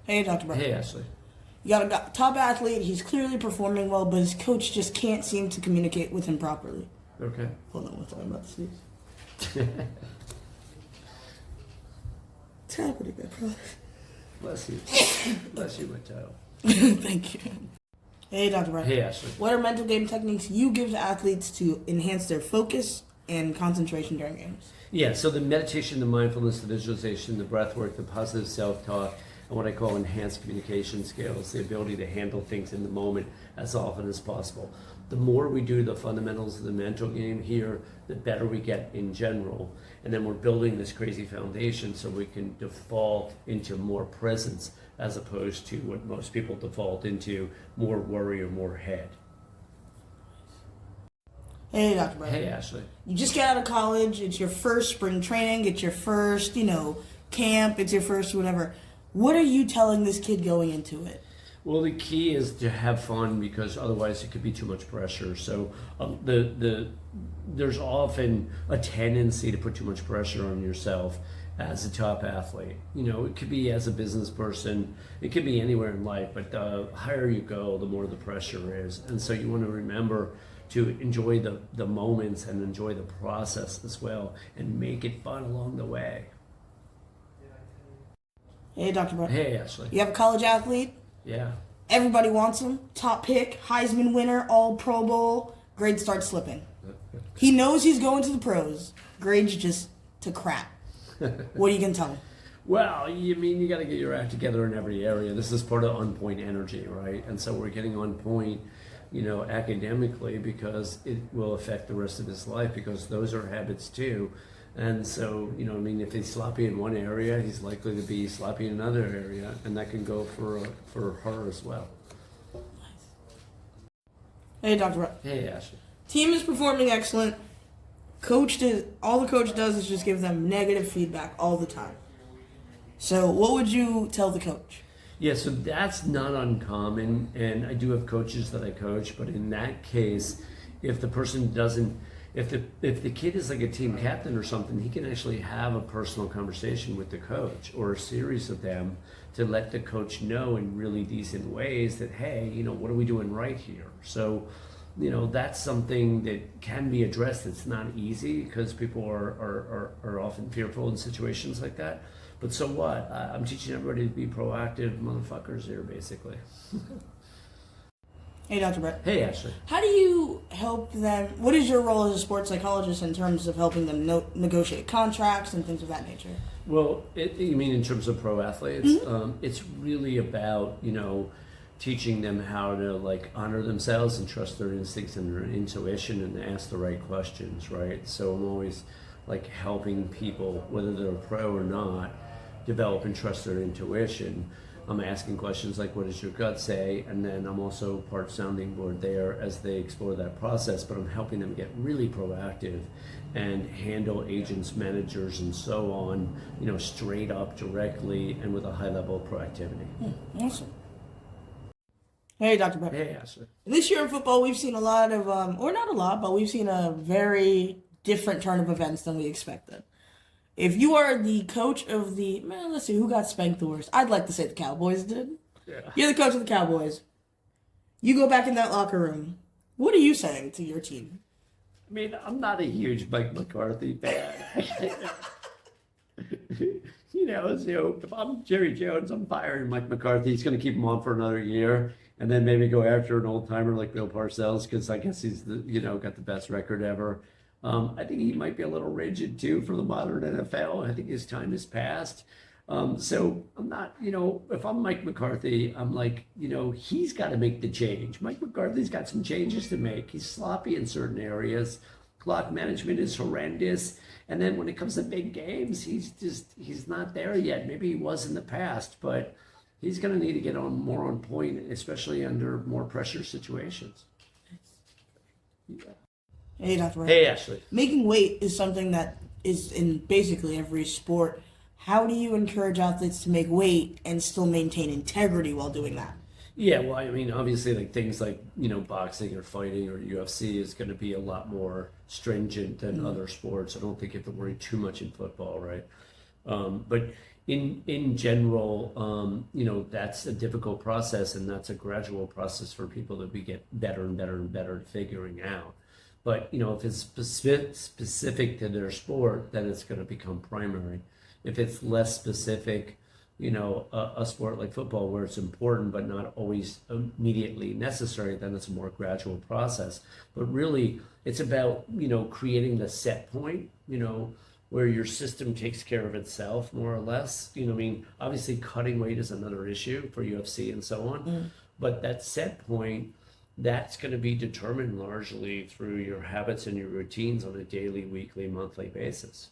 Hey, Dr. Brown. Hey, Ashley. You got a top athlete. He's clearly performing well, but his coach just can't seem to communicate with him properly. Okay. Hold on, what's I'm about to sneeze. It's happening, I promise. Bless you. Bless you, my child. Thank you. Hey, Dr. Brown. Hey, Ashley. What are mental game techniques you give to athletes to enhance their focus and concentration during games? Yeah, so the meditation, the mindfulness, the visualization, the breath work, the positive self-talk, and what I call enhanced communication skills, the ability to handle things in the moment as often as possible. The more we do the fundamentals of the mental game here, the better we get in general. And then we're building this crazy foundation so we can default into more presence as opposed to what most people default into, more worry or more head. Hey, Dr. Brown. Hey, Ashley. You just get out of college. It's your first spring training. It's your first, camp. It's your first whatever. What are you telling this kid going into it? Well, the key is to have fun because otherwise it could be too much pressure. So there's often a tendency to put too much pressure on yourself as a top athlete. It could be as a business person, it could be anywhere in life, but the higher you go, the more the pressure is. And so you want to remember to enjoy the moments and enjoy the process as well and make it fun along the way. Hey, Dr. Brown. Hey, Ashley. You have a college athlete. Yeah. Everybody wants him. Top pick, Heisman winner, all Pro Bowl. Grades start slipping. He knows he's going to the pros. Grades just to crap. What are you going to tell him? Well, you got to get your act together in every area. This is part of on point energy, right? And so we're getting on point, academically because it will affect the rest of his life because those are habits too. And so, if he's sloppy in one area, he's likely to be sloppy in another area, and that can go for her as well. Hey, Dr. Brown. Hey, Ashley. Team is performing excellent. All the coach does is just give them negative feedback all the time. So what would you tell the coach? Yeah, so that's not uncommon, and I do have coaches that I coach, but in that case, if the person doesn't, if the kid is like a team captain or something, he can actually have a personal conversation with the coach or a series of them to let the coach know in really decent ways that, hey, what are we doing right here? So, that's something that can be addressed. It's not easy because people are often fearful in situations like that. But so what? I'm teaching everybody to be proactive motherfuckers here, basically. Hey, Dr. Brett. Hey, Ashley. How do you help them? What is your role as a sports psychologist in terms of helping them negotiate contracts and things of that nature? Well, you mean in terms of pro athletes? Mm-hmm. It's really about, teaching them how to honor themselves and trust their instincts and their intuition and ask the right questions, right? So I'm always helping people, whether they're a pro or not, develop and trust their intuition. I'm asking questions like, what does your gut say? And then I'm also part sounding board there as they explore that process, but I'm helping them get really proactive and handle agents, managers, and so on, straight up, directly, and with a high level of proactivity. Awesome. Hey, Dr. Brett. Hey, Ashley. This year in football, we've seen a lot of, or not a lot, but we've seen a very different turn of events than we expected. If you are the coach of let's see, who got spanked the worst? I'd like to say the Cowboys did. Yeah. You're the coach of the Cowboys. You go back in that locker room. What are you saying to your team? I mean, I'm not a huge Mike McCarthy fan. So if I'm Jerry Jones, I'm firing Mike McCarthy. He's going to keep him on for another year and then maybe go after an old timer like Bill Parcells because I guess he's got the best record ever. I think he might be a little rigid too for the modern NFL. I think his time has passed. So I'm not, if I'm Mike McCarthy, I'm he's got to make the change. Mike McCarthy's got some changes to make. He's sloppy in certain areas. Clock management is horrendous. And then when it comes to big games, he's not there yet. Maybe he was in the past, but he's going to need to get more on point, especially under more pressure situations. Yeah. Hey, Dr. Ray. Hey, Ashley. Making weight is something that is in basically every sport. How do you encourage athletes to make weight and still maintain integrity while doing that? Yeah, well, I mean, obviously, things like, boxing or fighting or UFC is going to be a lot more stringent than other sports. I don't think you have to worry too much in football, right? But in general, that's a difficult process, and that's a gradual process for people to get better and better and better at figuring out. But if it's specific to their sport, then it's going to become primary. If it's less specific, a sport like football where it's important but not always immediately necessary, then it's a more gradual process. But really, it's about creating the set point, where your system takes care of itself more or less. Obviously cutting weight is another issue for UFC and so on, but that set point, that's going to be determined largely through your habits and your routines on a daily, weekly, monthly basis.